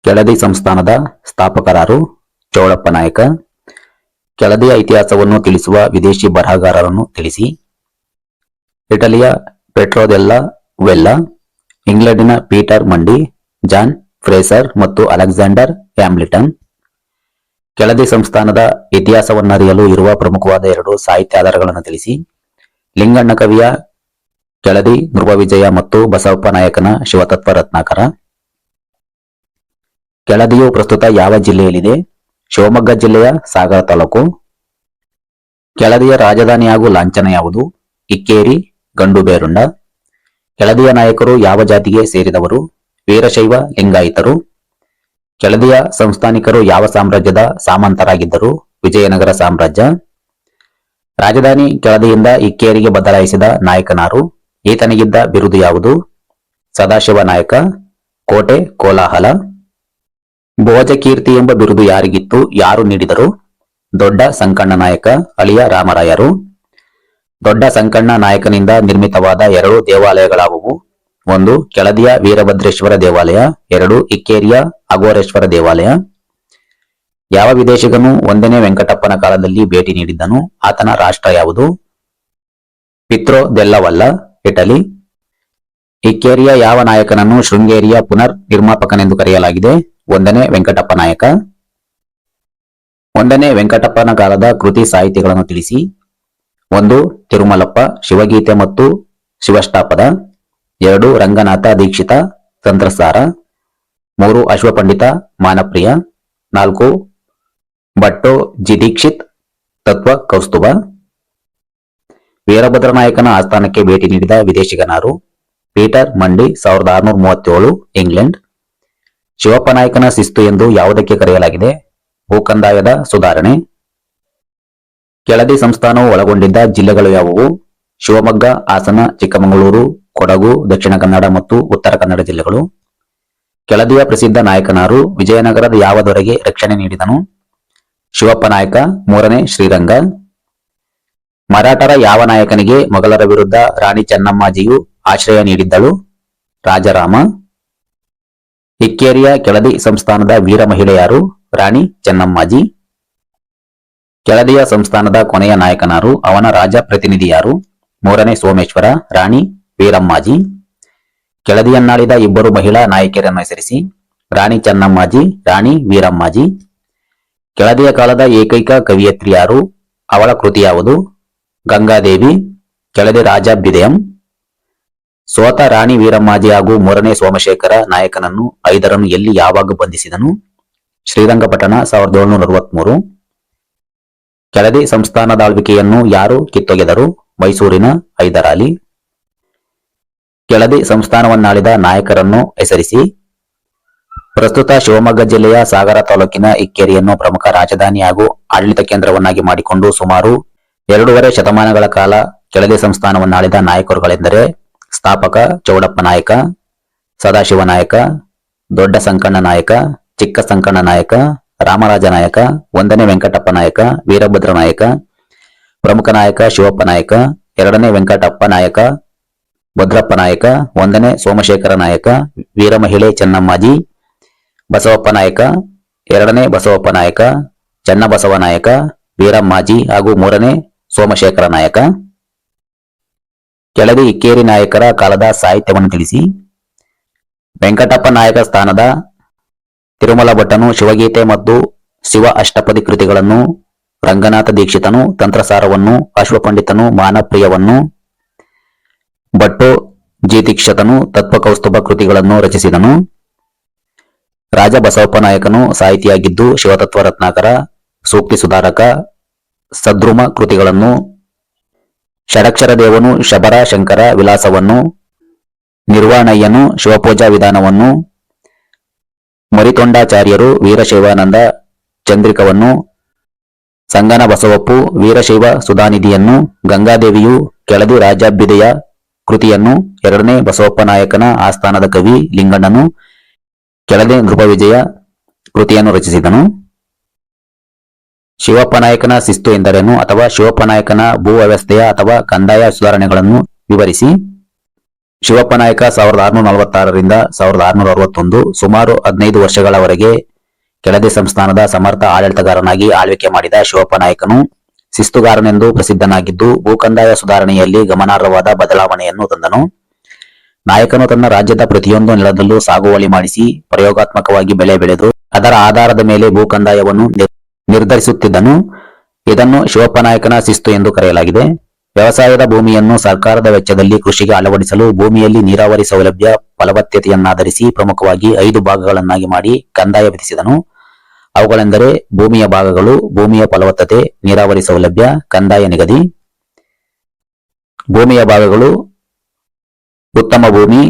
ಕೆಳದಿ ಸಂಸ್ಥಾನದ ಸ್ಥಾಪಕರಾರು? ಚೌಡಪ್ಪ ನಾಯಕ. ಕೆಳದಿಯ ಇತಿಹಾಸವನ್ನು ತಿಳಿಸುವ ವಿದೇಶಿ ಬರಹಗಾರರನ್ನು ತಿಳಿಸಿ. ಇಟಲಿಯ ಪೆಟ್ರೋ ದೆಲ್ಲಾ ವೆಲ್ಲಾ, ಇಂಗ್ಲೆಂಡಿನ ಪೀಟರ್ ಮಂಡಿ, ಜಾನ್ ಫ್ರೇಸರ್ ಮತ್ತು ಅಲೆಕ್ಸಾಂಡರ್ ಹ್ಯಾಮ್ಲಿಟನ್. ಕೆಳದಿ ಸಂಸ್ಥಾನದ ಇತಿಹಾಸವನ್ನರಿಯಲು ಇರುವ ಪ್ರಮುಖವಾದ 2 ಸಾಹಿತ್ಯ ಆಧಾರಗಳನ್ನು ತಿಳಿಸಿ. ಲಿಂಗಣ್ಣ ಕವಿಯ ಕೆಳದಿ ನೃಪವಿಜಯ ಮತ್ತು ಬಸವಪ್ಪ ನಾಯಕನ ಶಿವತತ್ವ ರತ್ನಾಕರ. ಕೆಳದಿಯು ಪ್ರಸ್ತುತ ಯಾವ ಜಿಲ್ಲೆಯಲ್ಲಿದೆ? ಶಿವಮೊಗ್ಗ ಜಿಲ್ಲೆಯ ಸಾಗರ ತಾಲೂಕು. ಕೆಳದಿಯ ರಾಜಧಾನಿ ಹಾಗೂ ಲಾಂಛನ ಯಾವುದು? ಇಕ್ಕೇರಿ ಗಂಡುಬೇರುಂಡ. ಕೆಳದಿಯ ನಾಯಕರು ಯಾವ ಜಾತಿಗೆ ಸೇರಿದವರು? ವೀರಶೈವ ಲಿಂಗಾಯಿತರು. ಕೆಳದಿಯ ಸಂಸ್ಥಾನಿಕರು ಯಾವ ಸಾಮ್ರಾಜ್ಯದ ಸಾಮಂತರಾಗಿದ್ದರು? ವಿಜಯನಗರ ಸಾಮ್ರಾಜ್ಯ. ರಾಜಧಾನಿ ಕೆಳದಿಯಿಂದ ಇಕ್ಕೇರಿಗೆ ಬದಲಾಯಿಸಿದ ನಾಯಕನಾರು? ಈತನಿಗಿದ್ದ ಬಿರುದು ಯಾವುದು? ಸದಾಶಿವ ನಾಯಕ. ಕೋಟೆ ಕೋಲಾಹಲ. ಭೋಜಕೀರ್ತಿ ಎಂಬ ಬಿರುದು ಯಾರಿಗಿತ್ತು? ಯಾರು ನೀಡಿದರು? ದೊಡ್ಡ ಸಂಕಣ್ಣ ನಾಯಕ ಅಳಿಯ ರಾಮರಾಯರು. ದೊಡ್ಡ ಸಂಕಣ್ಣ ನಾಯಕನಿಂದ ನಿರ್ಮಿತವಾದ 2 ದೇವಾಲಯಗಳಾವುವು? 1 ಕೆಳದಿಯ ವೀರಭದ್ರೇಶ್ವರ ದೇವಾಲಯ, 2 ಇಕ್ಕೇರಿಯ ಅಘೋರೇಶ್ವರ ದೇವಾಲಯ. ಯಾವ ವಿದೇಶಿಗನು 1ನೇ ವೆಂಕಟಪ್ಪನ ಕಾಲದಲ್ಲಿ ಭೇಟಿ ನೀಡಿದ್ದನು? ಆತನ ರಾಷ್ಟ್ರ ಯಾವುದು? ಪಿತ್ರೋ ದೆಲ್ಲಾ ವೆಲ್ಲಾ, ಇಟಲಿ. ಇಕ್ಕೇರಿಯ ಯಾವ ನಾಯಕನನ್ನು ಶೃಂಗೇರಿಯ ಪುನರ್ ನಿರ್ಮಾಪಕನೆಂದು ಕರೆಯಲಾಗಿದೆ? 1ನೇ ವೆಂಕಟಪ್ಪ ನಾಯಕ. 1ನೇ ವೆಂಕಟಪ್ಪನ ಕಾಲದ ಕೃತಿ ಸಾಹಿತ್ಯಗಳನ್ನು ತಿಳಿಸಿ. 1 ತಿರುಮಲಪ್ಪ ಶಿವಗೀತೆ ಮತ್ತು ಶಿವಷ್ಟಾಪದ, 2 ರಂಗನಾಥ ದೀಕ್ಷಿತ ತಂತ್ರಸಾರ, 3 ಅಶ್ವಪಂಡಿತ ಮಾನಪ್ರಿಯ, 4 ಭಟ್ಟೋ ಜಿದೀಕ್ಷಿತ್ ತತ್ವ ಕೌಸ್ತುಭ. ವೀರಭದ್ರ ನಾಯಕನ ಆಸ್ಥಾನಕ್ಕೆ ಭೇಟಿ ನೀಡಿದ ವಿದೇಶಿಗನಾರು? ಪೀಟರ್ ಮಂಡಿ 1637 ಇಂಗ್ಲೆಂಡ್. ಶಿವಪ್ಪ ನಾಯಕನ ಶಿಸ್ತು ಎಂದು ಯಾವುದಕ್ಕೆ ಕರೆಯಲಾಗಿದೆ? ಭೂಕಂದಾಯದ ಸುಧಾರಣೆ. ಕೆಳದಿ ಸಂಸ್ಥಾನವು ಒಳಗೊಂಡಿದ್ದ ಜಿಲ್ಲೆಗಳು ಯಾವುವು? ಶಿವಮೊಗ್ಗ, ಹಾಸನ, ಚಿಕ್ಕಮಗಳೂರು, ಕೊಡಗು, ದಕ್ಷಿಣ ಕನ್ನಡ ಮತ್ತು ಉತ್ತರ ಕನ್ನಡ ಜಿಲ್ಲೆಗಳು. ಕೆಳದಿಯ ಪ್ರಸಿದ್ಧ ನಾಯಕನಾರು? ವಿಜಯನಗರದ ಯಾವ ದೊರೆಗೆ ರಕ್ಷಣೆ ನೀಡಿದನು? ಶಿವಪ್ಪ ನಾಯಕ. 3ನೇ ಶ್ರೀರಂಗ. ಮರಾಠರ ಯಾವ ನಾಯಕನಿಗೆ ಮೊಘಲರ ವಿರುದ್ಧ ರಾಣಿ ಚೆನ್ನಮ್ಮಾಜಿಯು ಆಶ್ರಯ ನೀಡಿದ್ದಳು? ರಾಜಾರಾಮ. ಇಕ್ಕೇರಿಯ ಕೆಳದಿ ಸಂಸ್ಥಾನದ ವೀರ ಮಹಿಳೆ ಯಾರು? ರಾಣಿ ಚೆನ್ನಮ್ಮಾಜಿ. ಕೆಳದಿಯ ಸಂಸ್ಥಾನದ ಕೊನೆಯ ನಾಯಕನಾರು? ಅವನ ರಾಜ ಪ್ರತಿನಿಧಿ ಯಾರು? 3ನೇ ಸೋಮೇಶ್ವರ, ರಾಣಿ ವೀರಮ್ಮಾಜಿ. ಕೆಳದಿಯನ್ನಾಳಿದ 2 ಮಹಿಳಾ ನಾಯಕಿಯರನ್ನು ಹೆಸರಿಸಿ. ರಾಣಿ ಚೆನ್ನಮ್ಮಾಜಿ, ರಾಣಿ ವೀರಮ್ಮಾಜಿ. ಕೆಳದಿಯ ಕಾಲದ ಏಕೈಕ ಕವಿಯತ್ರಿ ಯಾರು? ಅವಳ ಕೃತಿ ಯಾವುದು? ಗಂಗಾದೇವಿ. ಕೆಳದಿ ರಾಜಾಭ್ಯುದಯಂ. ಸೋತ ರಾಣಿ ವೀರಮ್ಮಾಜಿ ಹಾಗೂ 3ನೇ ಸೋಮಶೇಖರ ನಾಯಕನನ್ನು ಐದರನ್ನು ಎಲ್ಲಿ ಯಾವಾಗ ಬಂಧಿಸಿದನು? ಶ್ರೀರಂಗಪಟ್ಟಣ 1763. ಕೆಳದಿ ಸಂಸ್ಥಾನದಾಳ್ವಿಕೆಯನ್ನು ಯಾರು ಕಿತ್ತೊಗೆದರು? ಮೈಸೂರಿನ ಹೈದರಾಲಿ. ಕೆಳದಿ ಸಂಸ್ಥಾನವನ್ನಾಳಿದ ನಾಯಕರನ್ನು ಹೆಸರಿಸಿ. ಪ್ರಸ್ತುತ ಶಿವಮೊಗ್ಗ ಜಿಲ್ಲೆಯ ಸಾಗರ ತಾಲೂಕಿನ ಇಕ್ಕೇರಿಯನ್ನು ಪ್ರಮುಖ ರಾಜಧಾನಿ ಹಾಗೂ ಆಡಳಿತ ಕೇಂದ್ರವನ್ನಾಗಿ ಮಾಡಿಕೊಂಡು ಸುಮಾರು 2.5 ಶತಮಾನಗಳ ಕಾಲ ಕೆಳದಿ ಸಂಸ್ಥಾನವನ್ನಾಳಿದ ನಾಯಕರುಗಳೆಂದರೆ ಸ್ಥಾಪಕ ಚೌಡಪ್ಪ ನಾಯಕ, ಸದಾಶಿವ ನಾಯಕ, ದೊಡ್ಡ ಸಂಕಣ್ಣ ನಾಯಕ, ಚಿಕ್ಕ ಸಂಕಣ್ಣ ನಾಯಕ, ರಾಮರಾಜ ನಾಯಕ, 1ನೇ ವೆಂಕಟಪ್ಪ ನಾಯಕ, ವೀರಭದ್ರ ನಾಯಕ, ಪ್ರಮುಖ ನಾಯಕ ಶಿವಪ್ಪ ನಾಯಕ, 2ನೇ ವೆಂಕಟಪ್ಪ ನಾಯಕ, ಭದ್ರಪ್ಪ ನಾಯಕ, 1ನೇ ಸೋಮಶೇಖರ ನಾಯಕ, ವೀರಮಹಿಳೆ ಚೆನ್ನಮ್ಮಾಜಿ, ಬಸವಪ್ಪ ನಾಯಕ, 2ನೇ ಬಸವಪ್ಪ ನಾಯಕ, ಚನ್ನಬಸವ ನಾಯಕ, ವೀರಮ್ಮಾಜಿ ಹಾಗೂ 3ನೇ ಸೋಮಶೇಖರ ನಾಯಕ. ಕೆಳದಿ ಇಕ್ಕೇರಿ ನಾಯಕರ ಕಾಲದ ಸಾಹಿತ್ಯವನ್ನು ತಿಳಿಸಿ. ವೆಂಕಟಪ್ಪ ನಾಯಕ ಸ್ಥಾನದ ತಿರುಮಲ ಭಟ್ಟನು ಶಿವಗೀತೆ ಮತ್ತು ಶಿವ ಅಷ್ಟಪದಿ ಕೃತಿಗಳನ್ನು, ರಂಗನಾಥ ದೀಕ್ಷಿತನು ತಂತ್ರಸಾರವನ್ನು, ಅಶ್ವಪಂಡಿತನು ಮಾನಪ್ರಿಯವನ್ನು, ಭಟ್ಟೋ ಜಿದೀಕ್ಷತನು ತತ್ವಕೌಸ್ತುಭ ಕೃತಿಗಳನ್ನು ರಚಿಸಿದನು. ರಾಜ ಬಸವಪ್ಪ ನಾಯಕನು ಸಾಹಿತಿಯಾಗಿದ್ದು ಶಿವತತ್ವ ರತ್ನಾಕರ, ಸೂಕ್ತಿ ಸುಧಾರಕ, ಸದ್ರುಮ ಕೃತಿಗಳನ್ನು, ಷಡಕ್ಷರ ದೇವನು ಶಬರ ಶಂಕರ ವಿಲಾಸವನ್ನು, ನಿರ್ವಾಣಯ್ಯನು ಶಿವಪೂಜಾ ವಿಧಾನವನ್ನು, ಮರಿತೊಂಡಾಚಾರ್ಯರು ವೀರಶೈವಾನಂದ ಚಂದ್ರಿಕವನ್ನು, ಸಂಗನ ಬಸವಪ್ಪು ವೀರಶೈವ ಸುಧಾನಿಧಿಯನ್ನು, ಗಂಗಾದೇವಿಯು ಕೆಳದಿ ರಾಜಾಭ್ಯುದಯ ಕೃತಿಯನ್ನು, 2ನೇ ಬಸವಪ್ಪ ನಾಯಕನ ಆಸ್ಥಾನದ ಕವಿ ಲಿಂಗಣ್ಣನು ಕೆಳದಿ ನೃಪವಿಜಯ ಕೃತಿಯನ್ನು ರಚಿಸಿದನು. ಶಿವಪ್ಪ ನಾಯಕನ ಶಿಸ್ತು ಎಂದರೇನು ಅಥವಾ ಶಿವಪ್ಪ ನಾಯಕನ ಭೂ ವ್ಯವಸ್ಥೆಯ ಅಥವಾ ಕಂದಾಯ ಸುಧಾರಣೆಗಳನ್ನು ವಿವರಿಸಿ. ಶಿವಪ್ಪ ನಾಯಕ 1646ರಿಂದ 1661 ಸುಮಾರು 15 ವರ್ಷಗಳವರೆಗೆ ಕೆಳದಿ ಸಂಸ್ಥಾನದ ಸಮರ್ಥ ಆಡಳಿತಗಾರನಾಗಿ ಆಳ್ವಿಕೆ ಮಾಡಿದ ಶಿವಪ್ಪ ನಾಯಕನು ಶಿಸ್ತುಗಾರನೆಂದು ಪ್ರಸಿದ್ಧನಾಗಿದ್ದು ಭೂಕಂದಾಯ ಸುಧಾರಣೆಯಲ್ಲಿ ಗಮನಾರ್ಹವಾದ ಬದಲಾವಣೆಯನ್ನು ತಂದನು. ನಾಯಕನು ತನ್ನ ರಾಜ್ಯದ ಪ್ರತಿಯೊಂದು ನೆಲದಲ್ಲೂ ಸಾಗುವಳಿ ಮಾಡಿಸಿ ಪ್ರಯೋಗಾತ್ಮಕವಾಗಿ ಬೆಳೆ ಬೆಳೆದು ಅದರ ಆಧಾರದ ಮೇಲೆ ಭೂಕಂದಾಯವನ್ನು ನಿರ್ಧರಿಸುತ್ತಿದ್ದನು. ಇದನ್ನು ಶಿವಪ್ಪ ನಾಯಕನ ಶಿಸ್ತು ಎಂದು ಕರೆಯಲಾಗಿದೆ. ವ್ಯವಸಾಯದ ಭೂಮಿಯನ್ನು ಸರ್ಕಾರದ ವೆಚ್ಚದಲ್ಲಿ ಕೃಷಿಗೆ ಅಳವಡಿಸಲು ಭೂಮಿಯಲ್ಲಿ ನೀರಾವರಿ ಸೌಲಭ್ಯ ಫಲವತ್ತತೆಯನ್ನಾಧರಿಸಿ ಪ್ರಮುಖವಾಗಿ 5 ಭಾಗಗಳನ್ನಾಗಿ ಮಾಡಿ ಕಂದಾಯ ವಿಧಿಸಿದನು. ಅವುಗಳೆಂದರೆ ಭೂಮಿಯ ಭಾಗಗಳು, ಭೂಮಿಯ ಫಲವತ್ತತೆ, ನೀರಾವರಿ ಸೌಲಭ್ಯ, ಕಂದಾಯ ನಿಗದಿ. ಭೂಮಿಯ ಭಾಗಗಳು: ಉತ್ತಮ ಭೂಮಿ,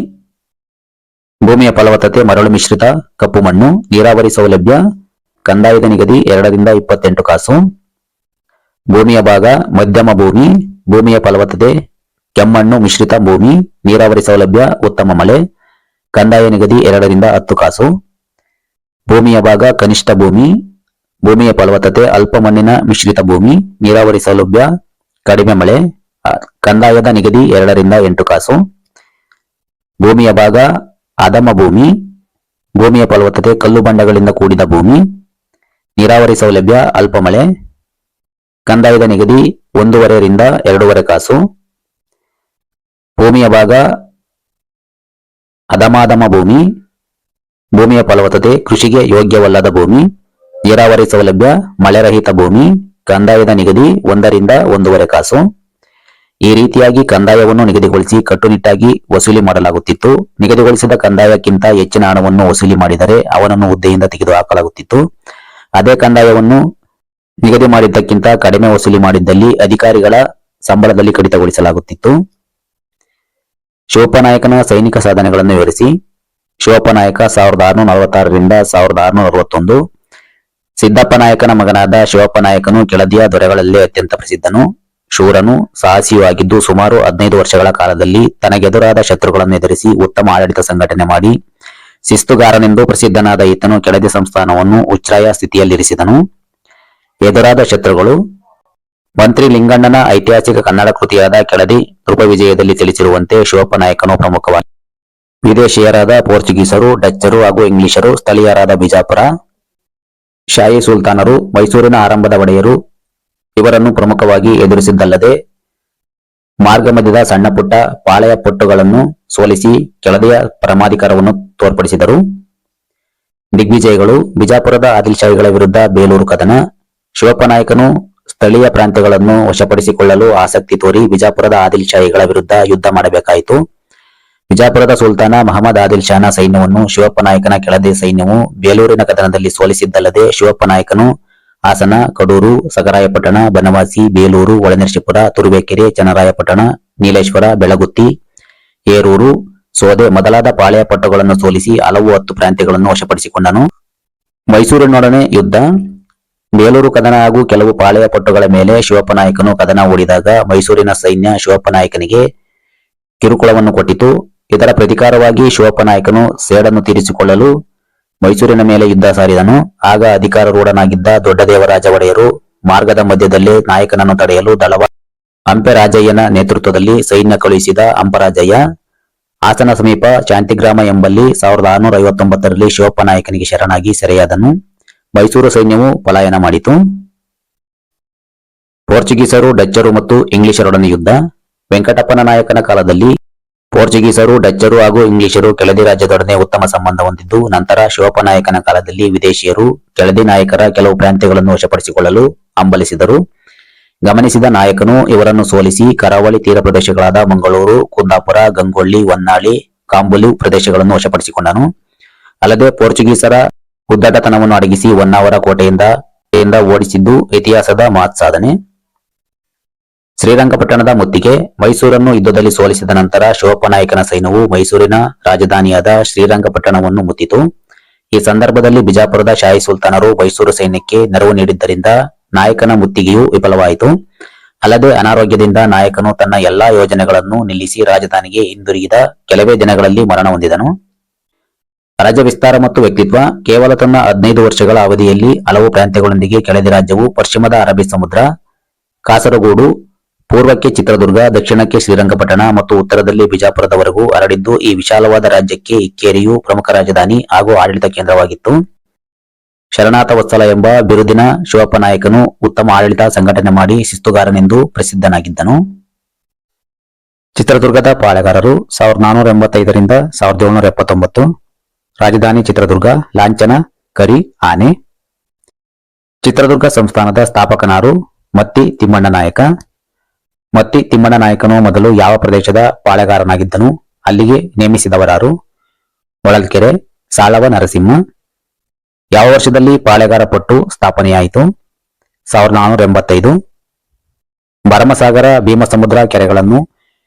ಭೂಮಿಯ ಫಲವತ್ತತೆ ಮರಳು ಮಿಶ್ರಿತ ಕಪ್ಪು ಮಣ್ಣು, ನೀರಾವರಿ ಸೌಲಭ್ಯ, ಕಂದಾಯದ ನಿಗದಿ 2 ರಿಂದ 28 ಕಾಸು. ಭೂಮಿಯ ಭಾಗ: ಮಧ್ಯಮ ಭೂಮಿ, ಭೂಮಿಯ ಫಲವತ್ತತೆ ಕೆಮ್ಮಣ್ಣು ಮಿಶ್ರಿತ ಭೂಮಿ, ನೀರಾವರಿ ಸೌಲಭ್ಯ, ಉತ್ತಮ ಮಳೆ, ಕಂದಾಯ ನಿಗದಿ 2 ರಿಂದ 10 ಕಾಸು. ಭೂಮಿಯ ಭಾಗ: ಕನಿಷ್ಠ ಭೂಮಿ, ಭೂಮಿಯ ಫಲವತ್ತತೆ ಅಲ್ಪ ಮಣ್ಣಿನ ಮಿಶ್ರಿತ ಭೂಮಿ, ನೀರಾವರಿ ಸೌಲಭ್ಯ, ಕಡಿಮೆ ಮಳೆ, ಕಂದಾಯದ ನಿಗದಿ 2 ರಿಂದ 8 ಕಾಸು. ಭೂಮಿಯ ಭಾಗ: ಅಧಮ ಭೂಮಿ, ಭೂಮಿಯ ಫಲವತ್ತತೆ ಕಲ್ಲು ಬಂಡೆಗಳಿಂದ ಕೂಡಿದ ಭೂಮಿ, ನೀರಾವರಿ ಸೌಲಭ್ಯ, ಅಲ್ಪ ಮಳೆ, ಕಂದಾಯದ ನಿಗದಿ 1.5 ರಿಂದ 2.5 ಕಾಸು. ಭೂಮಿಯ ಭಾಗ: ಅಧಮಾಧಮ ಭೂಮಿ, ಭೂಮಿಯ ಫಲವತ್ತತೆ ಕೃಷಿಗೆ ಯೋಗ್ಯವಲ್ಲದ ಭೂಮಿ, ನೀರಾವರಿ ಸೌಲಭ್ಯ, ಮಳೆರಹಿತ ಭೂಮಿ, ಕಂದಾಯದ ನಿಗದಿ 1 ರಿಂದ 1.5 ಕಾಸು. ಈ ರೀತಿಯಾಗಿ ಕಂದಾಯವನ್ನು ನಿಗದಿಗೊಳಿಸಿ ಕಟ್ಟುನಿಟ್ಟಾಗಿ ವಸೂಲಿ ಮಾಡಲಾಗುತ್ತಿತ್ತು. ನಿಗದಿಗೊಳಿಸಿದ ಕಂದಾಯಕ್ಕಿಂತ ಹೆಚ್ಚಿನ ಹಣವನ್ನು ವಸೂಲಿ ಮಾಡಿದರೆ ಅವನನ್ನು ಹುದ್ದೆಯಿಂದ ತೆಗೆದುಹಾಕಲಾಗುತ್ತಿತ್ತು. ಅದೇ ಕಂದಾಯವನ್ನು ನಿಗದಿ ಮಾಡಿದ್ದಕ್ಕಿಂತ ಕಡಿಮೆ ವಸೂಲಿ ಮಾಡಿದ್ದಲ್ಲಿ ಅಧಿಕಾರಿಗಳ ಸಂಬಳದಲ್ಲಿ ಕಡಿತಗೊಳಿಸಲಾಗುತ್ತಿತ್ತು. ಶಿವಪ್ಪ ನಾಯಕನ ಸೈನಿಕ ಸಾಧನೆಗಳನ್ನು ವಿವರಿಸಿ. ಶಿವಪ್ಪ ನಾಯಕ 1646ರಿಂದ 1661. ಸಿದ್ದಪ್ಪ ನಾಯಕನ ಮಗನಾದ ಶಿವಪ್ಪ ನಾಯಕನು ಕೆಳದಿಯ ದೊರೆಗಳಲ್ಲೇ ಅತ್ಯಂತ ಪ್ರಸಿದ್ಧನು. ಶೂರನು, ಸಾಹಸಿಯೂ ಆಗಿದ್ದು ಸುಮಾರು 15 ವರ್ಷಗಳ ಕಾಲದಲ್ಲಿ ತನಗೆದುರಾದ ಶತ್ರುಗಳನ್ನು ಎದುರಿಸಿ ಉತ್ತಮ ಆಡಳಿತ ಸಂಘಟನೆ ಮಾಡಿ ಶಿಸ್ತುಗಾರನೆಂದು ಪ್ರಸಿದ್ಧನಾದ ಈತನು ಕೆಳದಿ ಸಂಸ್ಥಾನವನ್ನು ಉಚ್ಛ್ರಾಯ ಸ್ಥಿತಿಯಲ್ಲಿರಿಸಿದನು. ಎದುರಾದ ಶತ್ರುಗಳು: ಮಂತ್ರಿ ಲಿಂಗಣ್ಣನ ಐತಿಹಾಸಿಕ ಕನ್ನಡ ಕೃತಿಯಾದ ಕೆಳದಿ ನೃಪವಿಜಯದಲ್ಲಿ ತಿಳಿಸಿರುವಂತೆ ಶಿವಪ್ಪ ನಾಯಕನು ಪ್ರಮುಖವಾಗಿ ವಿದೇಶಿಯರಾದ ಪೋರ್ಚುಗೀಸರು, ಡಚ್ಚರು ಹಾಗೂ ಇಂಗ್ಲಿಷರು, ಸ್ಥಳೀಯರಾದ ಬಿಜಾಪುರ ಶಾಹಿ ಸುಲ್ತಾನರು, ಮೈಸೂರಿನ ಆರಂಭದ ಒಡೆಯರು ಇವರನ್ನು ಪ್ರಮುಖವಾಗಿ ಎದುರಿಸಿದ್ದಲ್ಲದೆ ಮಾರ್ಗ ಮಧ್ಯದ ಸಣ್ಣ ಪುಟ್ಟ ಪಾಳೆಯ ಪಟ್ಟುಗಳನ್ನು ಸೋಲಿಸಿ ಕೆಳದಿಯ ಪರಮಾಧಿಕಾರವನ್ನು ತೋರ್ಪಡಿಸಿದರು. ದಿಗ್ವಿಜಯಗಳು: ಬಿಜಾಪುರದ ಆದಿಲ್ಶಾಹಿಗಳ ವಿರುದ್ಧ ಬೇಲೂರು ಕದನ. ಶಿವಪ್ಪ ನಾಯಕನು ಸ್ಥಳೀಯ ಪ್ರಾಂತ್ಯಗಳನ್ನು ವಶಪಡಿಸಿಕೊಳ್ಳಲು ಆಸಕ್ತಿ ತೋರಿ ಬಿಜಾಪುರದ ಆದಿಲ್ಶಾಹಿಗಳ ವಿರುದ್ಧ ಯುದ್ಧ ಮಾಡಬೇಕಾಯಿತು. ಬಿಜಾಪುರದ ಸುಲ್ತಾನ ಮಹಮ್ಮದ್ ಆದಿಲ್ ಶಾನ ಸೈನ್ಯವನ್ನು ಶಿವಪ್ಪ ನಾಯಕನ ಕೆಳದಿ ಸೈನ್ಯವು ಬೇಲೂರಿನ ಕದನದಲ್ಲಿ ಸೋಲಿಸಿದ್ದಲ್ಲದೆ ಶಿವಪ್ಪ ನಾಯಕನು ಹಾಸನ, ಕಡೂರು, ಸಗರಾಯಪಟ್ಟಣ, ಬನವಾಸಿ, ಬೇಲೂರು, ಒಳನರಸೀಪುರ, ತುರುವೇಕೆರೆ, ಚನ್ನರಾಯಪಟ್ಟಣ, ನೀಲೇಶ್ವರ, ಬೆಳಗುತ್ತಿ, ಏರೂರು, ಸೋದೆ ಮೊದಲಾದ ಪಾಳೆಯ ಪಟ್ಟುಗಳನ್ನು ಸೋಲಿಸಿ ಹಲವು 10 ಪ್ರಾಂತ್ಯಗಳನ್ನು ವಶಪಡಿಸಿಕೊಂಡನು. ಮೈಸೂರಿನೊಡನೆ ಯುದ್ಧ. ಬೇಲೂರು ಕದನ ಹಾಗೂ ಕೆಲವು ಪಾಳೆಯ ಪಟ್ಟುಗಳ ಮೇಲೆ ಶಿವಪ್ಪ ನಾಯಕನು ಕದನ ಹೂಡಿದಾಗ ಮೈಸೂರಿನ ಸೈನ್ಯ ಶಿವಪ್ಪ ನಾಯಕನಿಗೆ ಕಿರುಕುಳವನ್ನು ಕೊಟ್ಟಿತು. ಇದರ ಪ್ರತಿಕಾರವಾಗಿ ಶಿವಪ್ಪ ನಾಯಕನು ಸೇಡನ್ನು ತೀರಿಸಿಕೊಳ್ಳಲು ಮೈಸೂರಿನ ಮೇಲೆ ಯುದ್ಧ ಸಾರಿದನು. ಆಗ ಅಧಿಕಾರರೂಢನಾಗಿದ್ದ ದೊಡ್ಡದೇವರಾಜ ಒಡೆಯರು ಮಾರ್ಗದ ಮಧ್ಯದಲ್ಲೇ ನಾಯಕನನ್ನು ತಡೆಯಲು ದಳವಾರ ಹಂಪರಾಜಯ್ಯನ ನೇತೃತ್ವದಲ್ಲಿ ಸೈನ್ಯ ಕಳುಹಿಸಿದ. ಹಂಪರಾಜಯ್ಯ ಹಾಸನ ಸಮೀಪ ಶಾಂತಿಗ್ರಾಮ ಎಂಬಲ್ಲಿ 1659ರಲ್ಲಿ ಶಿವಪ್ಪ ನಾಯಕನಿಗೆ ಶರಣಾಗಿ ಸೆರೆಯಾದನು. ಮೈಸೂರು ಸೈನ್ಯವು ಪಲಾಯನ ಮಾಡಿತು. ಪೋರ್ಚುಗೀಸರು, ಡಚ್ಚರು ಮತ್ತು ಇಂಗ್ಲಿಷರೊಡನೆ ಯುದ್ಧ. ವೆಂಕಟಪ್ಪನ ನಾಯಕನ ಕಾಲದಲ್ಲಿ ಪೋರ್ಚುಗೀಸರು, ಡಚ್ಚರು ಹಾಗೂ ಇಂಗ್ಲಿಷರು ಕೆಳದಿ ರಾಜ್ಯದೊಡನೆ ಉತ್ತಮ ಸಂಬಂಧ ಹೊಂದಿದ್ದು, ನಂತರ ಶಿವಪ್ಪ ನಾಯಕನ ಕಾಲದಲ್ಲಿ ವಿದೇಶಿಯರು ಕೆಳದಿ ನಾಯಕರ ಕೆಲವು ಪ್ರಾಂತ್ಯಗಳನ್ನು ವಶಪಡಿಸಿಕೊಳ್ಳಲು ಹಂಬಲಿಸಿದರು. ಗಮನಿಸಿದ ನಾಯಕನು ಇವರನ್ನು ಸೋಲಿಸಿ ಕರಾವಳಿ ತೀರ ಪ್ರದೇಶಗಳಾದ ಮಂಗಳೂರು, ಕುಂದಾಪುರ, ಗಂಗೊಳ್ಳಿ, ಹೊನ್ನಾಳಿ, ಕಾಂಬುಲಿ ಪ್ರದೇಶಗಳನ್ನು ವಶಪಡಿಸಿಕೊಂಡನು. ಅಲ್ಲದೆ ಪೋರ್ಚುಗೀಸರ ಉದ್ದಟತನವನ್ನು ಅಡಗಿಸಿ ಹೊನ್ನಾವರ ಕೋಟೆಯಿಂದ ಓಡಿಸಿದ್ದು ಇತಿಹಾಸದ ಮಹತ್ ಸಾಧನೆ. ಶ್ರೀರಂಗಪಟ್ಟಣದ ಮುತ್ತಿಗೆ. ಮೈಸೂರನ್ನು ಯುದ್ಧದಲ್ಲಿ ಸೋಲಿಸಿದ ನಂತರ ಶಿವಪ್ಪ ನಾಯಕನ ಸೈನ್ಯವು ಮೈಸೂರಿನ ರಾಜಧಾನಿಯಾದ ಶ್ರೀರಂಗಪಟ್ಟಣವನ್ನು ಮುತ್ತಿತು. ಈ ಸಂದರ್ಭದಲ್ಲಿ ಬಿಜಾಪುರದ ಶಾಹಿ ಸುಲ್ತಾನರು ಮೈಸೂರು ಸೈನ್ಯಕ್ಕೆ ನೆರವು ನೀಡಿದ್ದರಿಂದ ನಾಯಕನ ಮುತ್ತಿಗೆಯು ವಿಫಲವಾಯಿತು. ಅಲ್ಲದೆ ಅನಾರೋಗ್ಯದಿಂದ ನಾಯಕನು ತನ್ನ ಎಲ್ಲಾ ಯೋಜನೆಗಳನ್ನು ನಿಲ್ಲಿಸಿ ರಾಜಧಾನಿಗೆ ಹಿಂದಿರುಗಿದ ಕೆಲವೇ ದಿನಗಳಲ್ಲಿ ಮರಣ ಹೊಂದಿದನು. ರಾಜ್ಯ ವಿಸ್ತಾರ ಮತ್ತು ವ್ಯಕ್ತಿತ್ವ. ಕೇವಲ ತನ್ನ 15 ವರ್ಷಗಳ ಅವಧಿಯಲ್ಲಿ ಹಲವು ಪ್ರಾಂತ್ಯಗಳೊಂದಿಗೆ ಕೆಳದಿ ರಾಜ್ಯವು ಪಶ್ಚಿಮದ ಅರಬ್ಬಿ ಸಮುದ್ರ, ಕಾಸರಗೋಡು, ಪೂರ್ವಕ್ಕೆ ಚಿತ್ರದುರ್ಗ, ದಕ್ಷಿಣಕ್ಕೆ ಶ್ರೀರಂಗಪಟ್ಟಣ ಮತ್ತು ಉತ್ತರದಲ್ಲಿ ಬಿಜಾಪುರದವರೆಗೂ ಹರಡಿದ್ದು ಈ ವಿಶಾಲವಾದ ರಾಜ್ಯಕ್ಕೆ ಇಕ್ಕೇರಿಯು ಪ್ರಮುಖ ರಾಜಧಾನಿ ಹಾಗೂ ಆಡಳಿತ ಕೇಂದ್ರವಾಗಿತ್ತು. ಶರಣಾಥ ವತ್ಸಲ ಎಂಬ ಬಿರುದಿನ ಶಿವಪ್ಪ ನಾಯಕನು ಉತ್ತಮ ಆಡಳಿತ ಸಂಘಟನೆ ಮಾಡಿ ಶಿಸ್ತುಗಾರನೆಂದು ಪ್ರಸಿದ್ಧನಾಗಿದ್ದನು. ಚಿತ್ರದುರ್ಗದ ಪಾಳೆಗಾರರು 1485ರಿಂದ 1779. ರಾಜಧಾನಿ ಚಿತ್ರದುರ್ಗ. ಲಾಂಛನ ಕರಿ ಆನೆ. ಚಿತ್ರದುರ್ಗ ಸಂಸ್ಥಾನದ ಸ್ಥಾಪಕನಾರು ಮತ್ತಿ ತಿಮ್ಮಣ್ಣ ನಾಯಕ. ಮತ್ತಿ ತಿಮ್ಮಣ್ಣ ನಾಯಕನು ಮೊದಲು ಯಾವ ಪ್ರದೇಶದ ಪಾಳೆಗಾರನಾಗಿದ್ದನು? ಅಲ್ಲಿಗೆ ನೇಮಿಸಿದವರಾರು? ಹೊಳಲ್ಕೆರೆ. ಸಾಳವ ನರಸಿಂಹ. ಯಾವ ವರ್ಷದಲ್ಲಿ ಪಾಳೆಗಾರ ಪಟ್ಟು ಸ್ಥಾಪನೆಯಾಯಿತು? 1485. ಭರಮಸಾಗರ ಭೀಮಸಮುದ್ರ ಕೆರೆಗಳನ್ನು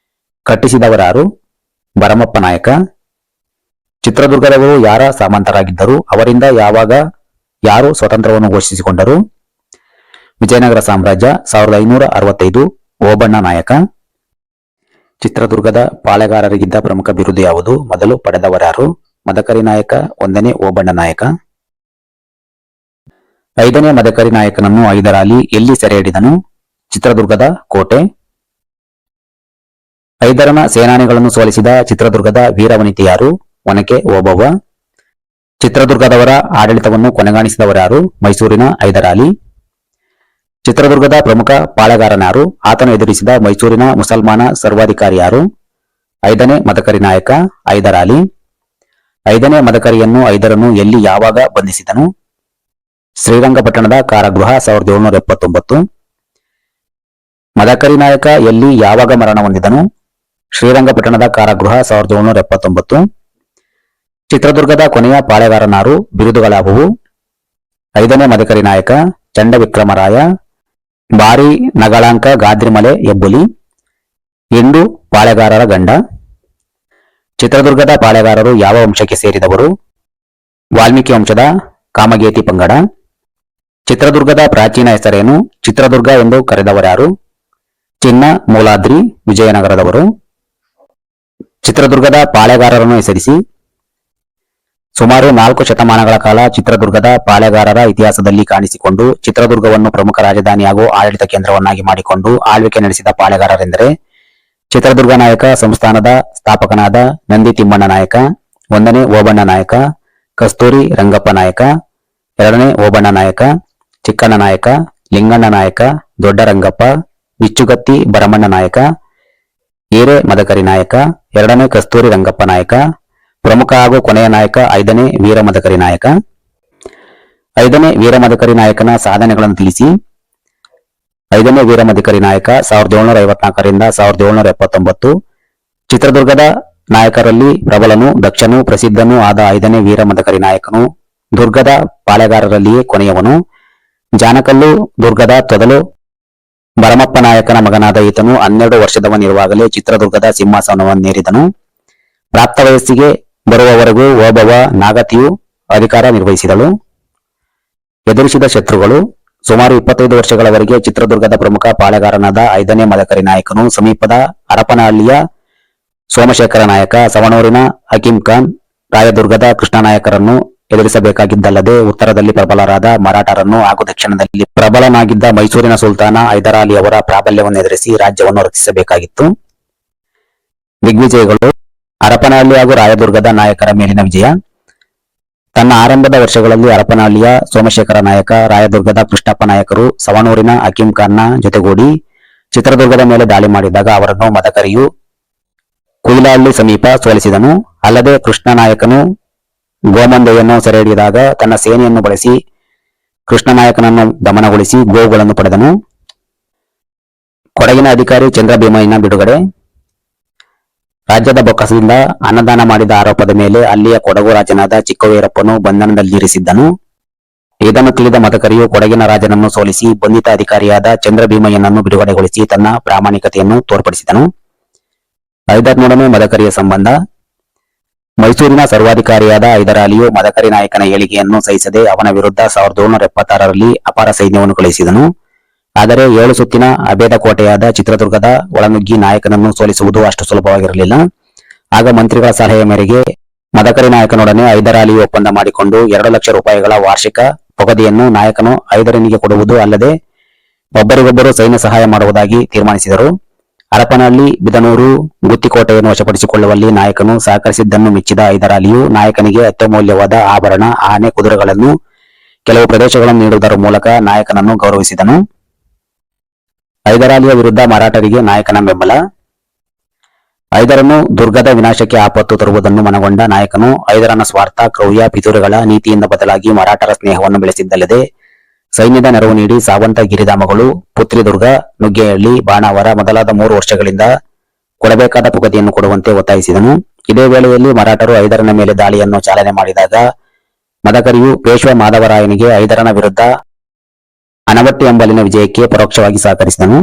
ಕಟ್ಟಿಸಿದವರಾರು? ಭರಮಪ್ಪ ನಾಯಕ. ಚಿತ್ರದುರ್ಗದವರು ಯಾರ ಸಾಮಂತರಾಗಿದ್ದರು? ಅವರಿಂದ ಯಾರು ಸ್ವತಂತ್ರವನ್ನು ಘೋಷಿಸಿಕೊಂಡರು? ವಿಜಯನಗರ ಸಾಮ್ರಾಜ್ಯ. 1565. ಓಬಣ್ಣ ನಾಯಕ. ಚಿತ್ರದುರ್ಗದ ಪಾಳೆಗಾರರಿಗಿದ್ದ ಪ್ರಮುಖ ಬಿರುದು ಯಾವುದು? ಮೊದಲು ಪಡೆದವರಾರು? ಮದಕರಿ ನಾಯಕ, 1ನೇ ಓಬಣ್ಣ ನಾಯಕ. 5ನೇ ಮದಕರಿ ನಾಯಕನನ್ನು ಹೈದರಾಲಿ ಎಲ್ಲಿ ಸೆರೆ ಹಿಡಿದನು? ಚಿತ್ರದುರ್ಗದ ಕೋಟೆ. ಹೈದರನ ಸೇನಾನಿಗಳನ್ನು ಸೋಲಿಸಿದ ಚಿತ್ರದುರ್ಗದ ವೀರವನಿತೆ ಯಾರು? ಒನಕೆ ಓಬವ್ವ. ಚಿತ್ರದುರ್ಗದವರ ಆಡಳಿತವನ್ನು ಕೊನೆಗಾಣಿಸಿದವರಾರು? ಮೈಸೂರಿನ ಹೈದರಾಲಿ. ಚಿತ್ರದುರ್ಗದ ಪ್ರಮುಖ ಪಾಳೆಗಾರನಾರು? ಆತನು ಎದುರಿಸಿದ ಮೈಸೂರಿನ ಮುಸಲ್ಮಾನ ಸರ್ವಾಧಿಕಾರಿ ಯಾರು? 5ನೇ ಮದಕರಿ ನಾಯಕ, ಹೈದರಾಲಿ. 5ನೇ ಮದಕರಿಯನ್ನು ಹೈದರನು ಎಲ್ಲಿ ಯಾವಾಗ ಬಂಧಿಸಿದನು? ಶ್ರೀರಂಗಪಟ್ಟಣದ ಕಾರಾಗೃಹ. 1779. ಮದಕರಿ ನಾಯಕ ಎಲ್ಲಿ ಯಾವಾಗ ಮರಣ ಹೊಂದಿದನು? ಶ್ರೀರಂಗಪಟ್ಟಣದ ಕಾರಾಗೃಹ. 1779. ಚಿತ್ರದುರ್ಗದ ಕೊನೆಯ ಪಾಳೆಗಾರನಾರು? ಬಿರುದುಗಳಾವುವು? 5ನೇ ಮದಕರಿ ನಾಯಕ, ಚಂಡವಿಕ್ರಮರಾಯ, ಬಾರಿ ನಗಳಾಂಕ, ಗಾದ್ರಿಮಲೆ, ಹೆಬ್ಬುಲಿ. ಎಂಡು ಪಾಳೆಗಾರರ ಗಂಡ. ಚಿತ್ರದುರ್ಗದ ಪಾಳೆಗಾರರು ಯಾವ ವಂಶಕ್ಕೆ ಸೇರಿದವರು? ವಾಲ್ಮೀಕಿ ವಂಶದ ಕಾಮಗೇತಿ ಪಂಗಡ. ಚಿತ್ರದುರ್ಗದ ಪ್ರಾಚೀನ ಹೆಸರೇನು? ಚಿತ್ರದುರ್ಗ ಎಂದು ಕರೆದವರ್ಯಾರು? ಚಿನ್ನ ಮೂಲಾದ್ರಿ, ವಿಜಯನಗರದವರು. ಚಿತ್ರದುರ್ಗದ ಪಾಳೆಗಾರರನ್ನು ಹೆಸರಿಸಿ. ಸುಮಾರು 4 ಶತಮಾನಗಳ ಕಾಲ ಚಿತ್ರದುರ್ಗದ ಪಾಳೆಗಾರರ ಇತಿಹಾಸದಲ್ಲಿ ಕಾಣಿಸಿಕೊಂಡು ಚಿತ್ರದುರ್ಗವನ್ನು ಪ್ರಮುಖ ರಾಜಧಾನಿ ಹಾಗೂ ಆಡಳಿತ ಕೇಂದ್ರವನ್ನಾಗಿ ಮಾಡಿಕೊಂಡು ಆಳ್ವಿಕೆ ನಡೆಸಿದ ಪಾಳೆಗಾರರೆಂದರೆ ಚಿತ್ರದುರ್ಗ ನಾಯಕ ಸಂಸ್ಥಾನದ ಸ್ಥಾಪಕನಾದ ನಂದಿ ತಿಮ್ಮಣ್ಣ ನಾಯಕ, 1ನೇ ಓಬಣ್ಣ ನಾಯಕ, ಕಸ್ತೂರಿ ರಂಗಪ್ಪ ನಾಯಕ, 2ನೇ ಓಬಣ್ಣ ನಾಯಕ, ಚಿಕ್ಕಣ್ಣ ನಾಯಕ, ಲಿಂಗಣ್ಣ ನಾಯಕ, ದೊಡ್ಡ ರಂಗಪ್ಪ, ಬಿಚ್ಚುಗತ್ತಿ ಭರಮಣ್ಣ ನಾಯಕ, ಏರೆ ಮದಕರಿ ನಾಯಕ, 2ನೇ ಕಸ್ತೂರಿ ರಂಗಪ್ಪ ನಾಯಕ, ಪ್ರಮುಖ ಹಾಗೂ ಕೊನೆಯ ನಾಯಕ 5ನೇ ವೀರ ಮದಕರಿ ನಾಯಕ. 5ನೇ ವೀರ ಮದಕರಿ ನಾಯಕನ ಸಾಧನೆಗಳನ್ನು ತಿಳಿಸಿ. 5ನೇ ವೀರ ಮದಕರಿ ನಾಯಕ 1754ರಿಂದ 1779. ಚಿತ್ರದುರ್ಗದ ನಾಯಕರಲ್ಲಿ ಪ್ರಬಲನೂ ದಕ್ಷನೂ ಪ್ರಸಿದ್ಧನೂ ಆದ 5ನೇ ವೀರ ಮದಕರಿ ನಾಯಕನು ದುರ್ಗದ ಪಾಳೆಗಾರರಲ್ಲಿಯೇ ಕೊನೆಯವನು. ಜಾನಕಲ್ಲು ದುರ್ಗದ ತೊದಲು ಭರಮಪ್ಪ ನಾಯಕನ ಮಗನಾದ ಈತನು 12 ವರ್ಷದವನಿರುವಾಗಲೇ ಚಿತ್ರದುರ್ಗದ ಸಿಂಹಾಸನವನ್ನೇರಿದನು. ಪ್ರಾಪ್ತ ವಯಸ್ಸಿಗೆ ಬರುವವರೆಗೂ ಓಬವ್ವ ನಾಗತಿಯು ಅಧಿಕಾರ ನಿರ್ವಹಿಸಿದಳು. ಎದುರಿಸಿದ ಶತ್ರುಗಳು. ಸುಮಾರು 25 ವರ್ಷಗಳವರೆಗೆ ಚಿತ್ರದುರ್ಗದ ಪ್ರಮುಖ ಪಾಳೆಗಾರನಾದ 5ನೇ ಮದಕರಿ ನಾಯಕನು ಸಮೀಪದ ಹರಪನಹಳ್ಳಿಯ ಸೋಮಶೇಖರ ನಾಯಕ, ಸವಣೂರಿನ ಹಕೀಂ ಖಾನ್, ರಾಯದುರ್ಗದ ಕೃಷ್ಣನಾಯಕರನ್ನು ಎದುರಿಸಬೇಕಾಗಿದ್ದಲ್ಲದೆ ಉತ್ತರದಲ್ಲಿ ಪ್ರಬಲರಾದ ಮರಾಠರನ್ನು ಹಾಗೂ ದಕ್ಷಿಣದಲ್ಲಿ ಪ್ರಬಲನಾಗಿದ್ದ ಮೈಸೂರಿನ ಸುಲ್ತಾನ ಹೈದರಾಲಿಯವರ ಪ್ರಾಬಲ್ಯವನ್ನು ಎದುರಿಸಿ ರಾಜ್ಯವನ್ನು ರಕ್ಷಿಸಬೇಕಾಗಿತ್ತು. ದಿಗ್ವಿಜಯಗಳು. ಹರಪನಹಳ್ಳಿ ಹಾಗೂ ರಾಯದುರ್ಗದ ನಾಯಕರ ಮೇಲಿನ ವಿಜಯ. ತನ್ನ ಆರಂಭದ ವರ್ಷಗಳಲ್ಲಿ ಹರಪನಹಳ್ಳಿಯ ಸೋಮಶೇಖರ ನಾಯಕ, ರಾಯದುರ್ಗದ ಕೃಷ್ಣಪ್ಪ ನಾಯಕರು ಸವಣೂರಿನ ಹಕೀಂ ಖಾನ್ನ ಜೊತೆಗೂಡಿ ಚಿತ್ರದುರ್ಗದ ಮೇಲೆ ದಾಳಿ ಮಾಡಿದಾಗ ಅವರನ್ನು ಮದಕರಿಯು ಕುಯಿಲಹಳ್ಳಿ ಸಮೀಪ ಸೋಲಿಸಿದನು. ಅಲ್ಲದೆ ಕೃಷ್ಣ ನಾಯಕನು ಗೋಮಂದೆಯನ್ನು ಸೆರೆ ಹಿಡಿದಾಗ ತನ್ನ ಸೇನೆಯನ್ನು ಬಳಸಿ ಕೃಷ್ಣನಾಯಕನನ್ನು ದಮನಗೊಳಿಸಿ ಗೋವುಗಳನ್ನು ಪಡೆದನು. ಕೊಡಗಿನ ಅಧಿಕಾರಿ ಚಂದ್ರಭೀಮಯ್ಯನ ಬಿಡುಗಡೆ. ರಾಜ್ಯದ ಬೊಕ್ಕಸದಿಂದ ಅನ್ನದಾನ ಮಾಡಿದ ಆರೋಪದ ಮೇಲೆ ಅಲ್ಲಿಯ ಕೊಡಗು ರಾಜನಾದ ಚಿಕ್ಕವೀರಪ್ಪನು ಬಂಧನದಲ್ಲಿರಿಸಿದ್ದನು. ಇದನ್ನು ತಿಳಿದ ಮದಕರಿಯು ಕೊಡಗಿನ ರಾಜನನ್ನು ಸೋಲಿಸಿ ಬಂಧಿತ ಅಧಿಕಾರಿಯಾದ ಚಂದ್ರಭೀಮಯ್ಯನನ್ನು ಬಿಡುಗಡೆಗೊಳಿಸಿ ತನ್ನ ಪ್ರಾಮಾಣಿಕತೆಯನ್ನು ತೋರ್ಪಡಿಸಿದನು. ಹೈದರ್ನೊಡನೆ ಮದಕರಿಯ ಸಂಬಂಧ. ಮೈಸೂರಿನ ಸರ್ವಾಧಿಕಾರಿಯಾದ ಹೈದರಾಲಿಯು ಮದಕರಿ ನಾಯಕನ ಏಳಿಗೆಯನ್ನು ಸಹಿಸದೆ ಅವನ ವಿರುದ್ಧ 1776ರಲ್ಲಿ ಅಪಾರ ಸೈನ್ಯವನ್ನು ಕಳುಹಿಸಿದನು. ಆದರೆ 7 ಸುತ್ತಿನ ಅಭೇದ ಕೋಟೆಯಾದ ಚಿತ್ರದುರ್ಗದ ಒಳನುಗ್ಗಿ ನಾಯಕನನ್ನು ಸೋಲಿಸುವುದು ಅಷ್ಟು ಸುಲಭವಾಗಿರಲಿಲ್ಲ. ಆಗ ಮಂತ್ರಿಗಳ ಸಲಹೆಯ ಮೇರೆಗೆ ಮದಕರಿ ನಾಯಕನೊಡನೆ ಹೈದರಾಲಿಯು ಒಪ್ಪಂದ ಮಾಡಿಕೊಂಡು 2 ಲಕ್ಷ ರೂಪಾಯಿಗಳ ವಾರ್ಷಿಕ ಪೊಗದೆಯನ್ನು ನಾಯಕನು ಹೈದರನಿಗೆ ಕೊಡುವುದು ಅಲ್ಲದೆ ಒಬ್ಬರಿಗೊಬ್ಬರು ಸೈನ್ಯ ಸಹಾಯ ಮಾಡುವುದಾಗಿ ತೀರ್ಮಾನಿಸಿದರು. ಹರಪನಹಳ್ಳಿ, ಬಿದನೂರು, ಗುತ್ತಿಕೋಟೆಯನ್ನು ವಶಪಡಿಸಿಕೊಳ್ಳುವಲ್ಲಿ ನಾಯಕನು ಸಹಕರಿಸಿದ್ದನ್ನು ಮೆಚ್ಚಿದ ಹೈದರಾಲಿಯು ನಾಯಕನಿಗೆ ಅತ್ಯಮೂಲ್ಯವಾದ ಆಭರಣ, ಆನೆ, ಕುದುರೆಗಳನ್ನು, ಕೆಲವು ಪ್ರದೇಶಗಳನ್ನು ನೀಡುವುದರ ಮೂಲಕ ನಾಯಕನನ್ನು ಗೌರವಿಸಿದನು. ಹೈದರಾಲಿಯ ವಿರುದ್ಧ ಮರಾಠರಿಗೆ ನಾಯಕನ ಬೆಂಬಲ. ಹೈದರನು ದುರ್ಗದ ವಿನಾಶಕ್ಕೆ ಆಪತ್ತು ತರುವುದನ್ನು ಮನಗೊಂಡ ನಾಯಕನು ಹೈದರನ ಸ್ವಾರ್ಥ, ಕ್ರೌರ್ಯ, ಪಿತೂರಿಗಳ ನೀತಿಯಿಂದ ಬದಲಾಗಿ ಮರಾಠರ ಸ್ನೇಹವನ್ನು ಬೆಳೆಸಿದ್ದಲ್ಲದೆ ಸೈನ್ಯದ ನೆರವು ನೀಡಿ ಸಾವಂತ ಗಿರಿಧಾಮಗಳು, ಪುತ್ರಿದುರ್ಗ, ನುಗ್ಗೇಹಳ್ಳಿ, ಬಾಣಾವರ ಮೊದಲಾದ 3 ವರ್ಷಗಳಿಂದ ಕೊಡಬೇಕಾದ ಪುಗತಿಯನ್ನು ಕೊಡುವಂತೆ ಒತ್ತಾಯಿಸಿದನು. ಇದೇ ವೇಳೆಯಲ್ಲಿ ಮರಾಠರು ಹೈದರನ ಮೇಲೆ ದಾಳಿಯನ್ನು ಚಾಲನೆ ಮಾಡಿದಾಗ ಮದಕರಿಯು ಪೇಶ್ವ ಮಾಧವರಾಯನಿಗೆ ಹೈದರನ ವಿರುದ್ಧ ಅನವಟ್ಟಿ ಅಂಬಲಿನ ವಿಜಯಕ್ಕೆ ಪರೋಕ್ಷವಾಗಿ ಸಹಕರಿಸಿದನು.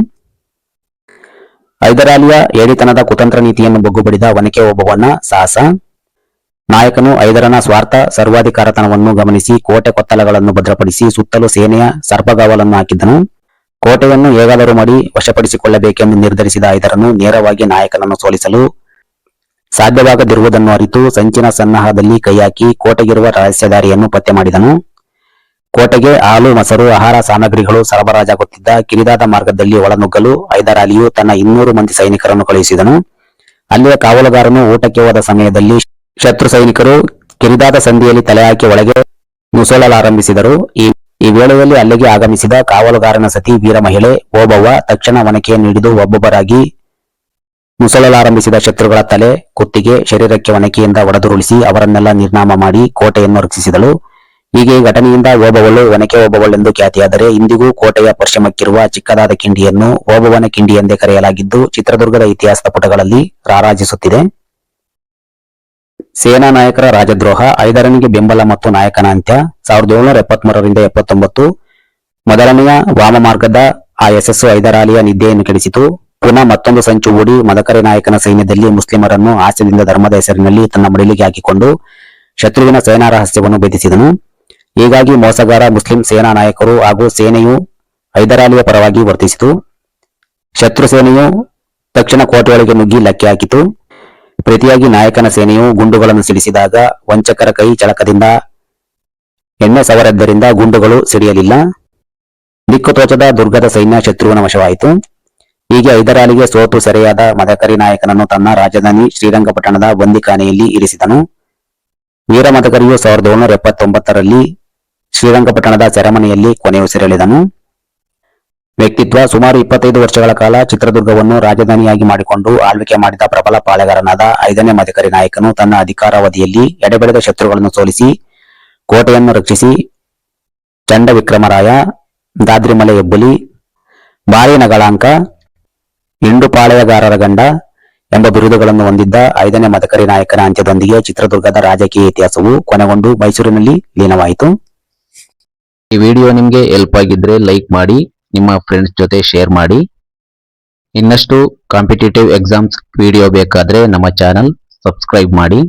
ಹೈದರಾಲಿಯ ಏಡಿತನದ ಕುತಂತ್ರ ನೀತಿಯನ್ನು ಬಗ್ಗುಬಡಿದ ಒನಕೆ ಓಬವ್ವನ ಸಾಹಸ. ನಾಯಕನು ಹೈದರನ ಸ್ವಾರ್ಥ, ಸರ್ವಾಧಿಕಾರತನವನ್ನು ಗಮನಿಸಿ ಕೋಟೆ ಕೊತ್ತಲಗಳನ್ನು ಭದ್ರಪಡಿಸಿ ಸುತ್ತಲೂ ಸೇನೆಯ ಸರ್ಪಗಾವಲನ್ನು ಹಾಕಿದ್ದನು. ಕೋಟೆಯನ್ನು ಹೇಗಾದರೂ ಮಾಡಿ ವಶಪಡಿಸಿಕೊಳ್ಳಬೇಕೆಂದು ನಿರ್ಧರಿಸಿದ ಹೈದರನು ನೇರವಾಗಿ ನಾಯಕನನ್ನು ಸೋಲಿಸಲು ಸಾಧ್ಯವಾಗದಿರುವುದನ್ನು ಅರಿತು ಸಂಚಿನ ಸನ್ನಾಹದಲ್ಲಿ ಕೈಹಾಕಿ ಕೋಟೆಗಿರುವ ರಹಸ್ಯದಾರಿಯನ್ನು ಪತ್ತೆ ಮಾಡಿದನು. ಕೋಟೆಗೆ ಹಾಲು, ಮೊಸರು, ಆಹಾರ ಸಾಮಗ್ರಿಗಳು ಸರಬರಾಜಾಗುತ್ತಿದ್ದ ಕಿರಿದಾದ ಮಾರ್ಗದಲ್ಲಿ ಒಳನುಗ್ಗಲು ಹೈದರಾಲಿಯು ತನ್ನ 200 ಮಂದಿ ಸೈನಿಕರನ್ನು ಕಳುಹಿಸಿದನು. ಅಲ್ಲಿಯ ಕಾವಲುಗಾರನು ಊಟಕ್ಕೆ ಹೋದ ಸಮಯದಲ್ಲಿ ಶತ್ರು ಸೈನಿಕರು ಕಿರಿದಾದ ಸಂದಿಯಲ್ಲಿ ತಲೆ ಹಾಕಿ ಒಳಗೆ ನುಸುಳಲಾರಂಭಿಸಿದರು. ಈ ವೇಳೆಯಲ್ಲಿ ಅಲ್ಲಿಗೆ ಆಗಮಿಸಿದ ಕಾವಲುಗಾರನ ಸತಿ ವೀರ ಮಹಿಳೆ ಓಬವ್ವ ತಕ್ಷಣ ಒನಕೆಯನ್ನು ಹಿಡಿದು ಒಬ್ಬೊಬ್ಬರಾಗಿ ನುಸುಳಲಾರಂಭಿಸಿದ ಶತ್ರುಗಳ ತಲೆ, ಕುತ್ತಿಗೆ, ಶರೀರಕ್ಕೆ ಒನಕೆಯಿಂದ ಒಡೆದುರುಳಿಸಿ ಅವರನ್ನೆಲ್ಲ ನಿರ್ನಾಮ ಮಾಡಿ ಕೋಟೆಯನ್ನು ರಕ್ಷಿಸಿದಳು. ಹೀಗೆ ಈ ಘಟನೆಯಿಂದ ಓಬವ್ವಳು ಒನಕೆ ಓಬವ್ವಳೆಂದು ಖ್ಯಾತಿಯಾದರೆ ಇಂದಿಗೂ ಕೋಟೆಯ ಪಶ್ಚಿಮಕ್ಕಿರುವ ಚಿಕ್ಕದಾದ ಕಿಂಡಿಯನ್ನು ಓಬವ್ವನ ಕಿಂಡಿ ಎಂದೇ ಕರೆಯಲಾಗಿದ್ದು ಚಿತ್ರದುರ್ಗದ ಇತಿಹಾಸದ ಪುಟಗಳಲ್ಲಿ ರಾರಾಜಿಸುತ್ತಿದೆ. ಸೇನಾ ನಾಯಕರ ರಾಜದ್ರೋಹ, ಹೈದರನಿಗೆ ಬೆಂಬಲ ಮತ್ತು ನಾಯಕನ ಅಂತ್ಯ. 1773ರಿಂದ 79 ಮೊದಲನೆಯ ವಾಮಮಾರ್ಗದ ಆ ಯಶಸ್ಸು ಹೈದರಾಲಿಯ ನಿದ್ದೆಯನ್ನು ಕೆಡಿಸಿತು. ಪುನಃ ಮತ್ತೊಂದು ಸಂಚು ಹೂಡಿ ಮದಕರಿ ನಾಯಕನ ಸೈನ್ಯದಲ್ಲಿ ಮುಸ್ಲಿಮರನ್ನು ಹಾಸ್ಯದಿಂದ ಧರ್ಮದ ಹೆಸರಿನಲ್ಲಿ ತನ್ನ ಮಡಿಲಿಗೆ ಹಾಕಿಕೊಂಡು ಶತ್ರುವಿನ ಸೇನಾ ರಹಸ್ಯವನ್ನು ಭೇದಿಸಿದನು. ಹೀಗಾಗಿ ಮೋಸಗಾರ ಮುಸ್ಲಿಂ ಸೇನಾ ನಾಯಕರು ಹಾಗೂ ಸೇನೆಯು ಹೈದರಾಲಿಯ ಪರವಾಗಿ ವರ್ತಿಸಿತು. ಶತ್ರು ಸೇನೆಯು ತಕ್ಷಣ ಕೋಟೆಯೊಳಗೆ ನುಗ್ಗಿ ಲಕ್ಕೆ ಹಾಕಿತು. ಪ್ರತಿಯಾಗಿ ನಾಯಕನ ಸೇನೆಯು ಗುಂಡುಗಳನ್ನು ಸಿಡಿಸಿದಾಗ ವಂಚಕರ ಕೈ ಚಳಕದಿಂದ ಎಣ್ಣೆ ಸವರದ್ದರಿಂದ ಗುಂಡುಗಳು ಸಿಡಿಯಲಿಲ್ಲ. ದಿಕ್ಕು ತೋಚದ ದುರ್ಗದ ಸೈನ್ಯ ಶತ್ರುವಿನ ವಶವಾಯಿತು. ಹೀಗೆ ಹೈದರಾಲಿಗೆ ಸೋತು ಸೆರೆಯಾದ ಮದಕರಿ ನಾಯಕನನ್ನು ತನ್ನ ರಾಜಧಾನಿ ಶ್ರೀರಂಗಪಟ್ಟಣದ ಬಂದಿಖಾನೆಯಲ್ಲಿ ಇರಿಸಿದನು. ವೀರ ಮದಕರಿಯು 1779ರಲ್ಲಿ ಶ್ರೀರಂಗಪಟ್ಟಣದ ಸೆರೆಮನೆಯಲ್ಲಿ ಕೊನೆಯುಸಿರೆಳೆದನು. ವ್ಯಕ್ತಿತ್ವ: ಸುಮಾರು 25 ವರ್ಷಗಳ ಕಾಲ ಚಿತ್ರದುರ್ಗವನ್ನು ರಾಜಧಾನಿಯಾಗಿ ಮಾಡಿಕೊಂಡು ಆಳ್ವಿಕೆ ಮಾಡಿದ ಪ್ರಬಲ ಪಾಳೆಗಾರನಾದ 5ನೇ ಮದಕರಿ ನಾಯಕನು ತನ್ನ ಅಧಿಕಾರಾವಧಿಯಲ್ಲಿ ಎಡೆಬೆಡೆದ ಶತ್ರುಗಳನ್ನು ಸೋಲಿಸಿ ಕೋಟೆಯನ್ನು ರಕ್ಷಿಸಿ ಚಂಡ ವಿಕ್ರಮರಾಯ, ದಾದ್ರಿಮಲೆ ಹೆಬ್ಬುಲಿ, ಭಾರಿ ನಗಳಾಂಕ, ಹಿಂಡುಪಾಳೆಯಗಾರರ ಗಂಡ ಎಂಬ ಬಿರುದುಗಳನ್ನು ಹೊಂದಿದ್ದ 5ನೇ ಮದಕರಿ ನಾಯಕನ ಅಂತ್ಯದೊಂದಿಗೆ ಚಿತ್ರದುರ್ಗದ ರಾಜಕೀಯ ಇತಿಹಾಸವು ಕೊನೆಗೊಂಡು ಮೈಸೂರಿನಲ್ಲಿ ಲೀನವಾಯಿತು. ಈ ವಿಡಿಯೋ ನಿಮಗೆ ಹೆಲ್ಪ್ ಆಗಿದ್ರೆ ಲೈಕ್ ಮಾಡಿ, ನಿಮ್ಮ ಫ್ರೆಂಡ್ಸ್ ಜೊತೆ ಶೇರ್ ಮಾಡಿ. ಇನ್ನಷ್ಟು ಕಾಂಪಿಟೇಟಿವ್ ಎಕ್ಸಾಮ್ಸ್ ವಿಡಿಯೋ ಬೇಕಾದ್ರೆ ನಮ್ಮ ಚಾನಲ್ ಸಬ್ಸ್ಕ್ರೈಬ್ ಮಾಡಿ.